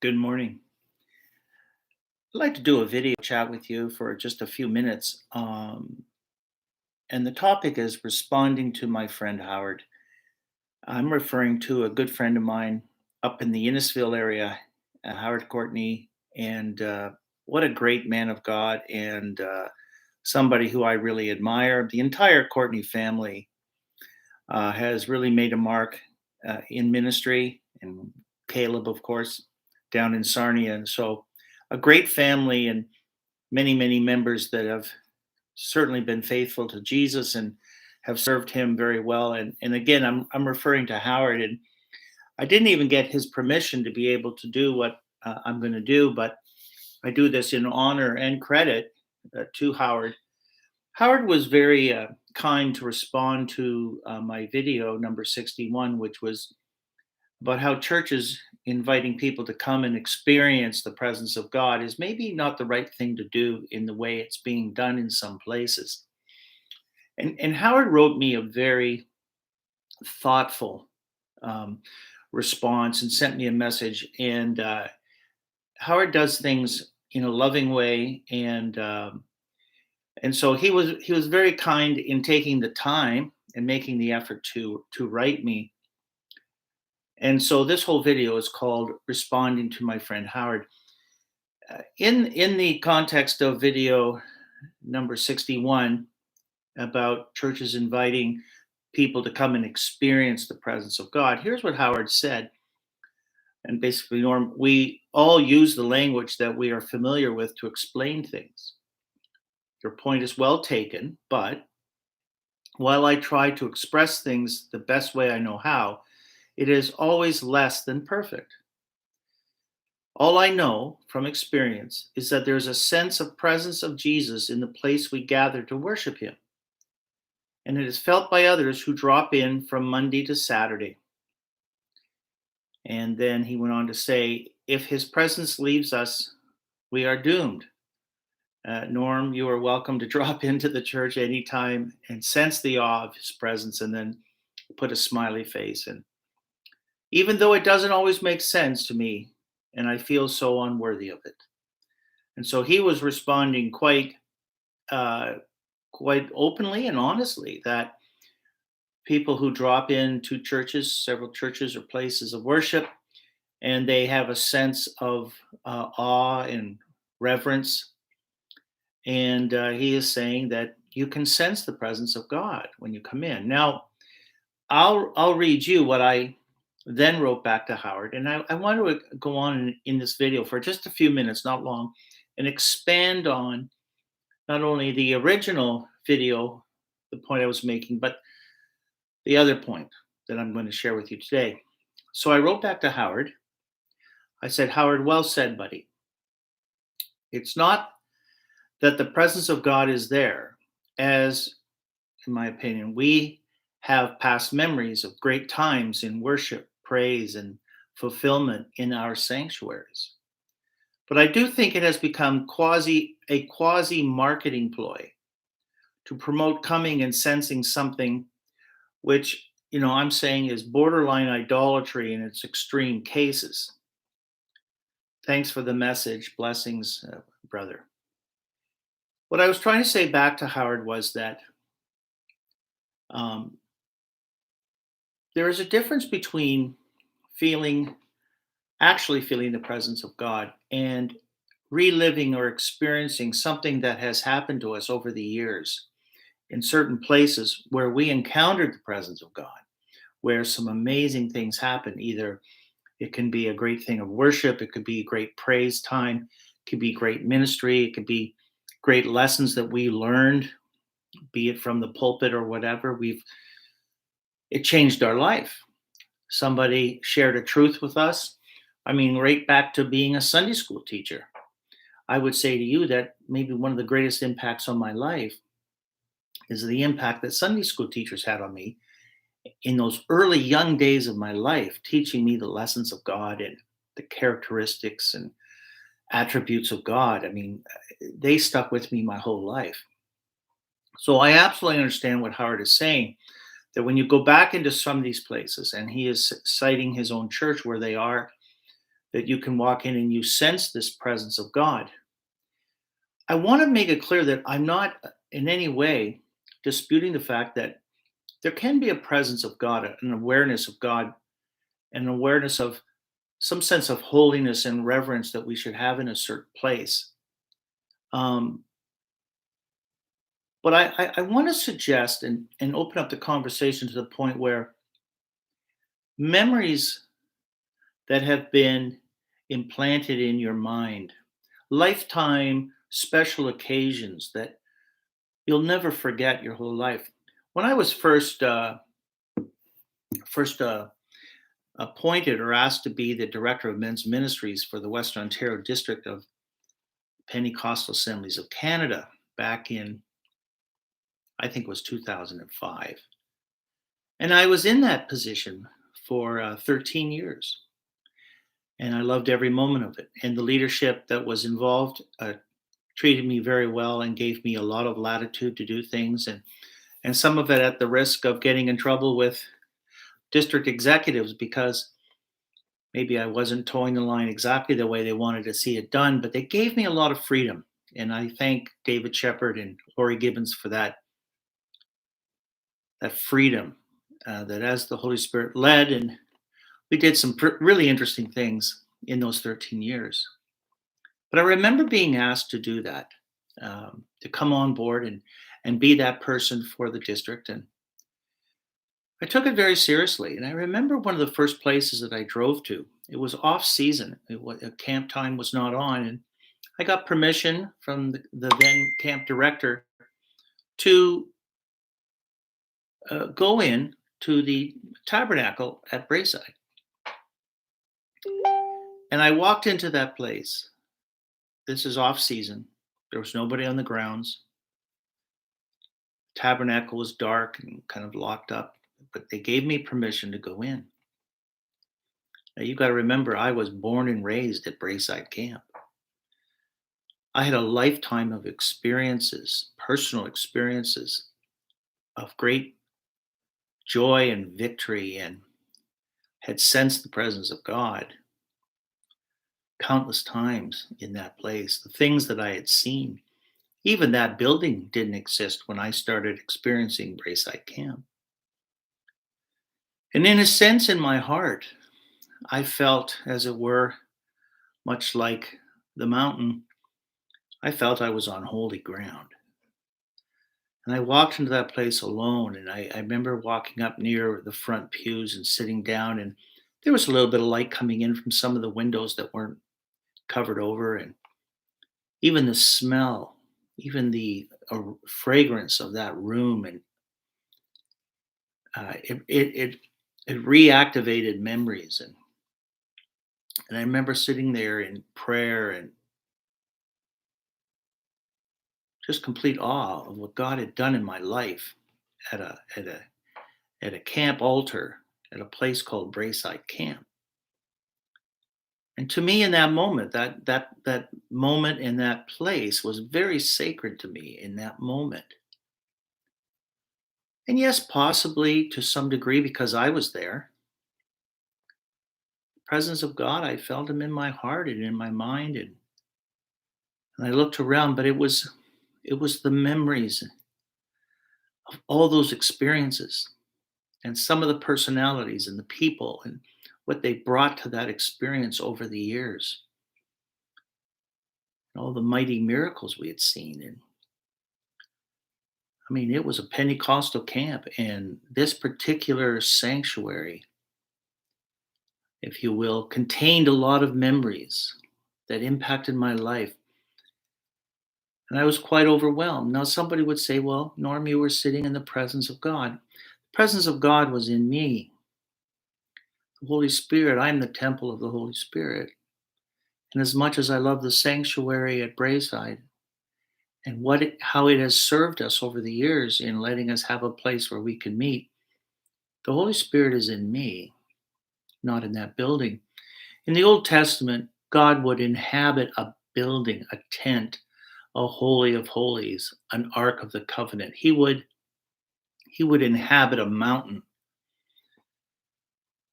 Good morning. I'd like to do a video chat with you for just a few minutes. And the topic is responding to my friend Howard. I'm referring to a good friend of mine up in the Innisfil area, Howard Courtney. And what a great man of God and somebody who I really admire. The entire Courtney family has really made a mark in ministry, and Caleb, of course, down in Sarnia. And so a great family and many members that have certainly been faithful to Jesus and have served him very well. And again, I'm referring to Howard, and I didn't even get his permission to be able to do what I'm going to do, but I do this in honor and credit to Howard. Howard was very kind to respond to my video number 61, which was about how churches inviting people to come and experience the presence of God is maybe not the right thing to do in the way it's being done in some places. And Howard wrote me a very thoughtful um, response and sent me a message. And Howard does things in a loving way, and so he was very kind in taking the time and making the effort to write me. And so this whole video is called "Responding to My Friend Howard." In the context of video number 61 about churches inviting people to come and experience the presence of God, here's what Howard said. And basically, Norm, we all use the language that we are familiar with to explain things. Your point is well taken, but while I try to express things the best way I know how, it is always less than perfect. All I know from experience is that there's a sense of presence of Jesus in the place we gather to worship him. And it is felt by others who drop in from Monday to Saturday. And then he went on to say, if his presence leaves us, we are doomed. Norm, you are welcome to drop into the church anytime and sense the awe of his presence, and then put a smiley face. And even though it doesn't always make sense to me, and I feel so unworthy of it. And so he was responding uh, quite openly and honestly that people who drop into churches, several churches or places of worship, and they have a sense of awe and reverence. And he is saying that you can sense the presence of God when you come in. Now, I'll read you what I then wrote back to Howard, and I want to go on in this video for just a few minutes, not long, and expand on not only the original video, the point I was making, but the other point that I'm going to share with you today. So I wrote back to Howard. I said, Howard, well said, buddy. It's not that the presence of God is there, as, in my opinion, we have past memories of great times in worship, praise, and fulfillment in our sanctuaries. But I do think it has become a quasi marketing ploy to promote coming and sensing something which, I'm saying is borderline idolatry in its extreme cases. Thanks for the message. Blessings, brother. What I was trying to say back to Howard was that um, there is a difference between actually feeling the presence of God, and reliving or experiencing something that has happened to us over the years in certain places where we encountered the presence of God, where some amazing things happen. Either it can be a great thing of worship, it could be great praise time, it could be great ministry, it could be great lessons that we learned, be it from the pulpit or whatever. It changed our life. Somebody shared a truth with us. I mean, right back to being a Sunday school teacher. I would say to you that maybe one of the greatest impacts on my life is the impact that Sunday school teachers had on me in those early young days of my life, teaching me the lessons of God and the characteristics and attributes of God. I mean, they stuck with me my whole life. So I absolutely understand what Howard is saying, that when you go back into some of these places, and he is citing his own church where they are, that you can walk in and you sense this presence of God. I want to make it clear that I'm not in any way disputing the fact that there can be a presence of God, an awareness of God, an awareness of some sense of holiness and reverence that we should have in a certain place. Um, but I want to suggest and open up the conversation to the point where memories that have been implanted in your mind, lifetime special occasions that you'll never forget your whole life. When I was first appointed or asked to be the director of men's ministries for the Western Ontario district of Pentecostal Assemblies of Canada back in, I think it was 2005. And I was in that position for 13 years. And I loved every moment of it. And the leadership that was involved treated me very well and gave me a lot of latitude to do things. And some of it at the risk of getting in trouble with district executives because maybe I wasn't towing the line exactly the way they wanted to see it done, but they gave me a lot of freedom. And I thank David Shepard and Lori Gibbons for that freedom that as the Holy Spirit led, and we did some really interesting things in those 13 years. But I remember being asked to do that, to come on board and be that person for the district. And I took it very seriously. And I remember one of the first places that I drove to, it was off season. Camp time was not on. And I got permission from the then camp director to go in to the tabernacle at Brayside. And I walked into that place. This is off season. There was nobody on the grounds. Tabernacle was dark and kind of locked up, but they gave me permission to go in. Now you got to remember, I was born and raised at Brayside Camp. I had a lifetime of experiences, personal experiences of great joy and victory, and had sensed the presence of God countless times in that place. The things that I had seen, even that building didn't exist when I started experiencing Brayside Camp. And in a sense, in my heart, I felt, as it were, much like the mountain, I felt I was on holy ground. And I walked into that place alone, and I remember walking up near the front pews and sitting down, and there was a little bit of light coming in from some of the windows that weren't covered over, and even the smell, even the fragrance of that room, and it reactivated memories, and I remember sitting there in prayer and just complete awe of what God had done in my life at a camp altar at a place called Brayside Camp. And to me, in that moment, that moment in that place was very sacred to me in that moment. And yes, possibly to some degree because I was there. The presence of God, I felt him in my heart and in my mind, and I looked around, but it was the memories of all those experiences and some of the personalities and the people and what they brought to that experience over the years, and all the mighty miracles we had seen. And I mean, it was a Pentecostal camp, and this particular sanctuary, if you will, contained a lot of memories that impacted my life. And I was quite overwhelmed. Now, somebody would say, well, Norm, you were sitting in the presence of God. The presence of God was in me. The Holy Spirit, I'm the temple of the Holy Spirit. And as much as I love the sanctuary at Brayside and how it has served us over the years in letting us have a place where we can meet, the Holy Spirit is in me, not in that building. In the Old Testament, God would inhabit a building, a tent, a holy of holies, an ark of the covenant. He would inhabit a mountain.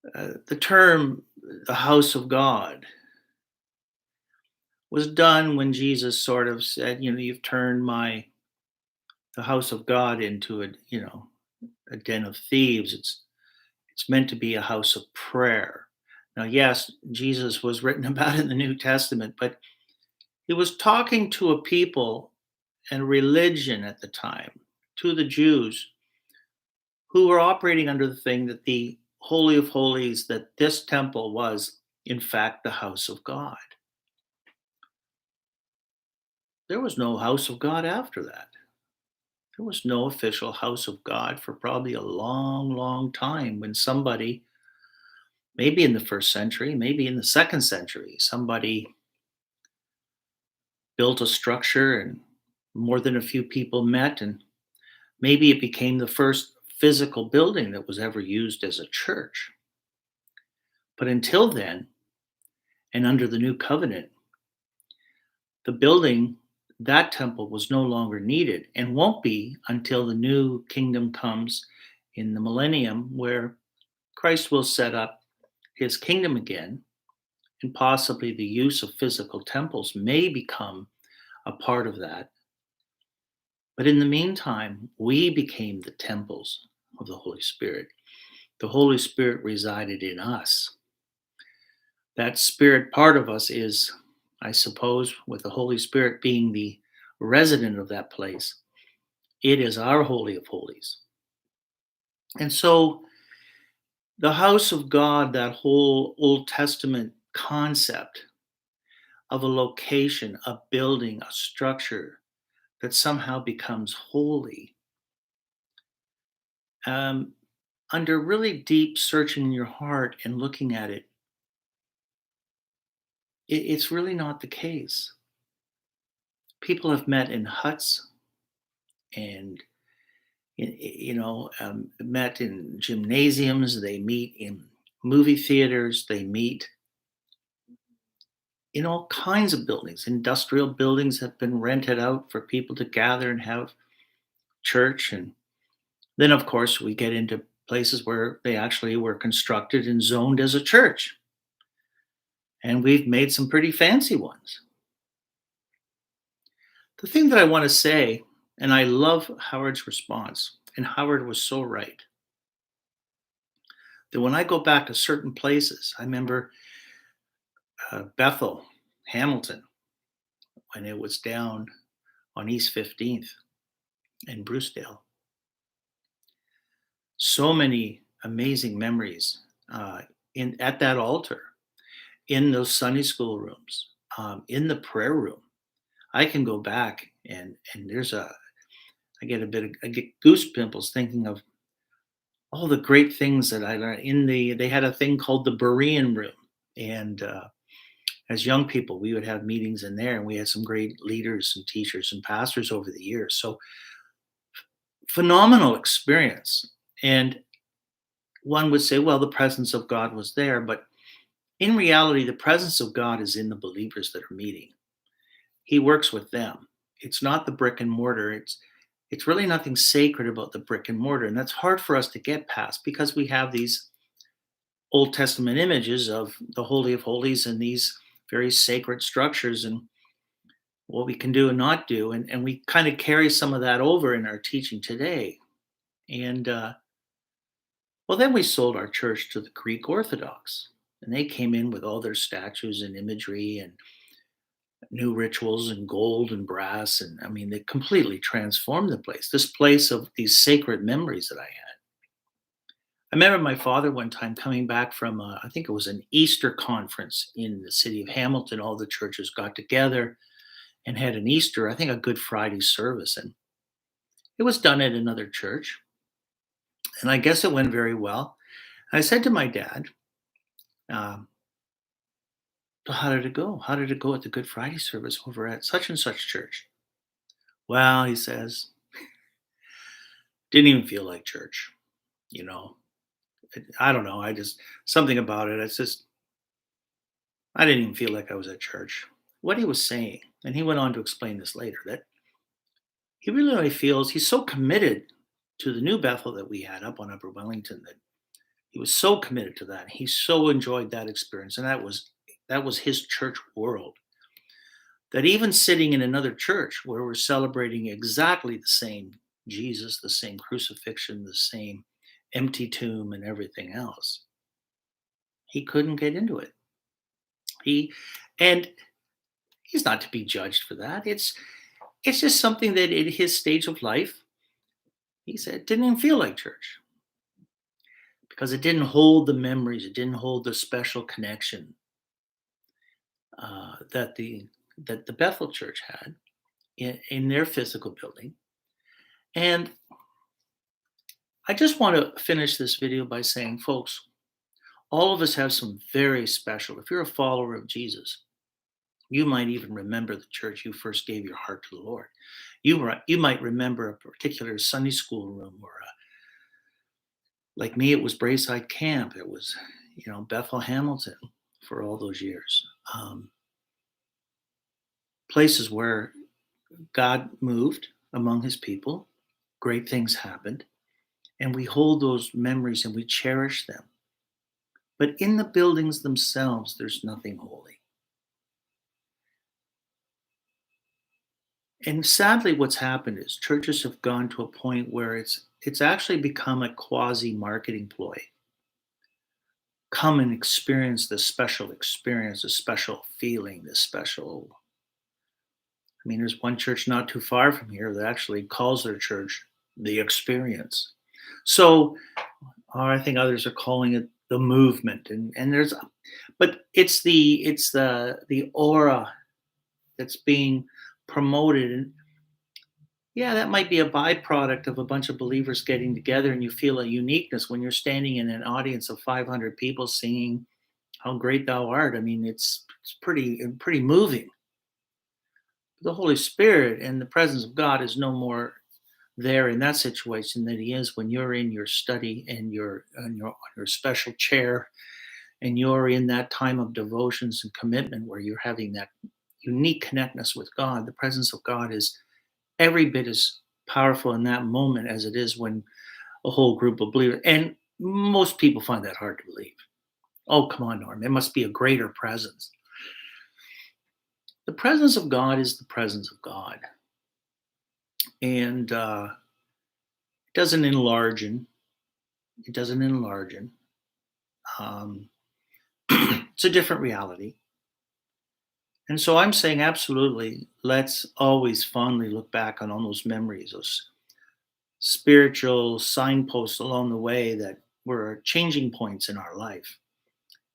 The term the house of God was done when Jesus sort of said, you've turned the house of God into a den of thieves. It's meant to be a house of prayer. Now, yes, Jesus was written about in the New Testament, but he was talking to a people and religion at the time, to the Jews who were operating under the thing that the Holy of Holies, that this temple was, in fact, the house of God. There was no house of God after that. There was no official house of God for probably a long, long time when somebody, maybe in the first century, maybe in the second century, somebody built a structure and more than a few people met, and maybe it became the first physical building that was ever used as a church. But until then, and under the new covenant, the building, that temple was no longer needed and won't be until the new kingdom comes in the millennium, where Christ will set up his kingdom again, and possibly the use of physical temples may become a part of that. But in the meantime, we became the temples of the Holy Spirit. The Holy Spirit resided in us. That spirit part of us is, I suppose, with the Holy Spirit being the resident of that place, it is our Holy of Holies. And so the house of God, that whole Old Testament concept of a location, a building, a structure that somehow becomes holy, um, under really deep searching in your heart and looking at it, it's really not the case. People have met in huts and met in gymnasiums. They meet in movie theaters. They meet in all kinds of buildings. Industrial buildings have been rented out for people to gather and have church. And then, of course, we get into places where they actually were constructed and zoned as a church. And we've made some pretty fancy ones. The thing that I want to say, and I love Howard's response, and Howard was so right, that when I go back to certain places, I remember Bethel, Hamilton, when it was down on East 15th in Brucedale. So many amazing memories in at that altar, in those Sunday school rooms, in the prayer room. I can go back and I get goose pimples thinking of all the great things that I learned they had a thing called the Berean room. And as young people, we would have meetings in there, and we had some great leaders and teachers and pastors over the years. So phenomenal experience. And one would say, well, the presence of God was there, but in reality, the presence of God is in the believers that are meeting. He works with them. It's not the brick and mortar. It's really nothing sacred about the brick and mortar, and that's hard for us to get past because we have these Old Testament images of the Holy of Holies and these very sacred structures and what we can do and not do. And we kind of carry some of that over in our teaching today. And well, then we sold our church to the Greek Orthodox, and they came in with all their statues and imagery and new rituals and gold and brass. And I mean, they completely transformed the place, this place of these sacred memories that I had. I remember my father one time coming back from, I think it was an Easter conference in the city of Hamilton. All the churches got together and had an Easter, I think a Good Friday service. And it was done at another church. And I guess it went very well. I said to my dad, um, "So how did it go? How did it go at the Good Friday service over at such and such church?" Well, he says, didn't even feel like church, you know. I don't know. I just, something about it. It's just, I didn't even feel like I was at church. What he was saying, and he went on to explain this later, that he really feels he's so committed to the new Bethel that we had up on Upper Wellington that he was so committed to that. He so enjoyed that experience, and that was his church world. that even sitting in another church where we're celebrating exactly the same Jesus, the same crucifixion, the same empty tomb, and everything else, he couldn't get into it. He and he's not to be judged for that. It's just something that at his stage of life, he said didn't even feel like church because it didn't hold the memories, it didn't hold the special connection that the Bethel Church had in their physical building. And I just want to finish this video by saying, folks, all of us have some very special. If you're a follower of Jesus, you might even remember the church you first gave your heart to the Lord. You might remember a particular Sunday school room, or like me, it was Braeside Camp. It was, Bethel Hamilton for all those years. Places where God moved among his people, great things happened, and we hold those memories and we cherish them. But in the buildings themselves, there's nothing holy. And sadly, what's happened is churches have gone to a point where it's actually become a quasi marketing ploy. Come and experience this special experience, this special feeling, this special. I mean, there's one church not too far from here that actually calls their church the experience. So, or I think others are calling it the movement, and but it's the aura that's being promoted. And yeah, that might be a byproduct of a bunch of believers getting together, and you feel a uniqueness when you're standing in an audience of 500 people singing "How Great Thou Art." I mean, it's pretty moving. The Holy Spirit and the presence of God is no more there in that situation than he is when you're in your study and you're on your special chair, and you're in that time of devotions and commitment where you're having that unique connectness with God. The presence of God is every bit as powerful in that moment as it is when a whole group of believers, and most people find that hard to believe. Oh, come on, Norm. There must be a greater presence. The presence of God is the presence of God. And it doesn't enlarge. It doesn't enlarge. Um, it's a different reality. And so I'm saying, absolutely, let's always fondly look back on all those memories, those spiritual signposts along the way that were changing points in our life.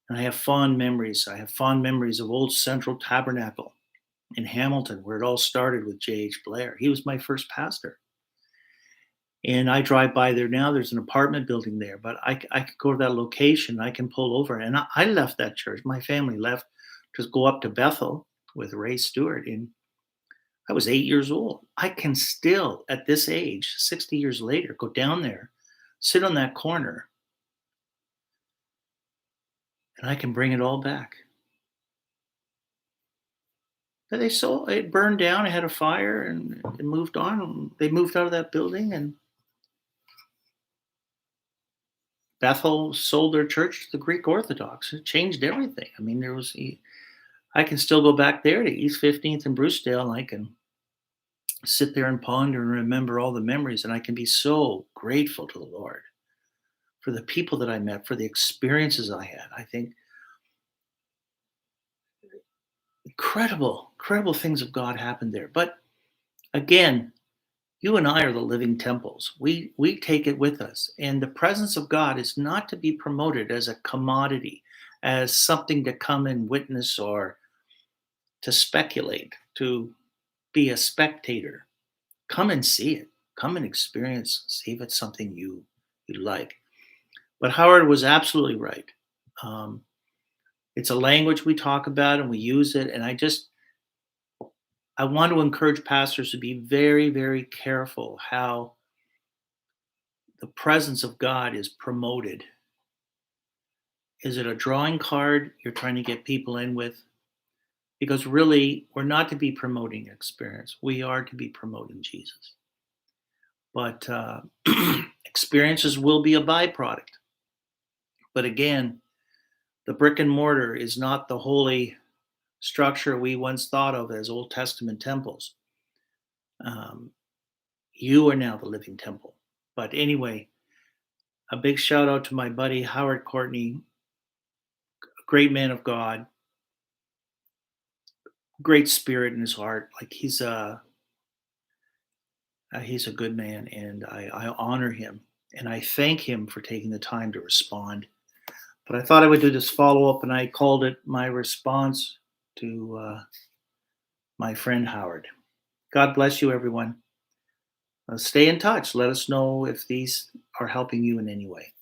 And I have fond memories. I have fond memories of Old Central Tabernacle in Hamilton, where it all started with J.H. Blair. He was my first pastor. And I drive by there now. There's an apartment building there, but I could go to that location. I can pull over. And I left that church. My family left to go up to Bethel with Ray Stewart. And I was 8 years old. I can still, at this age, 60 years later, go down there, sit on that corner, and I can bring it all back. But it burned down. It had a fire, and it moved on. They moved out of that building, and Bethel sold their church to the Greek Orthodox. It changed everything. I mean, I can still go back there to East 15th and Brucedale, and I can sit there and ponder and remember all the memories. And I can be so grateful to the Lord for the people that I met, for the experiences I had. I think incredible things of God happened there. But again, you and I are the living temples. We take it with us. And the presence of God is not to be promoted as a commodity, as something to come and witness or to speculate, to be a spectator. Come and see it. Come and experience, see if it's something you like. But Howard was absolutely right. Um, it's a language we talk about and we use it. And I want to encourage pastors to be very, very careful how the presence of God is promoted. Is it a drawing card you're trying to get people in with? Because really, we're not to be promoting experience. We are to be promoting Jesus. But experiences will be a byproduct. But again, the brick and mortar is not the holy structure we once thought of as Old Testament temples. Um, you are now the living temple. But anyway, a big shout out to my buddy Howard Courtney, a great man of God, great spirit in his heart. Like he's a good man, and I honor him and I thank him for taking the time to respond. But I thought I would do this follow up, and I called it my response to my friend Howard. God bless you, everyone. Stay in touch. Let us know if these are helping you in any way.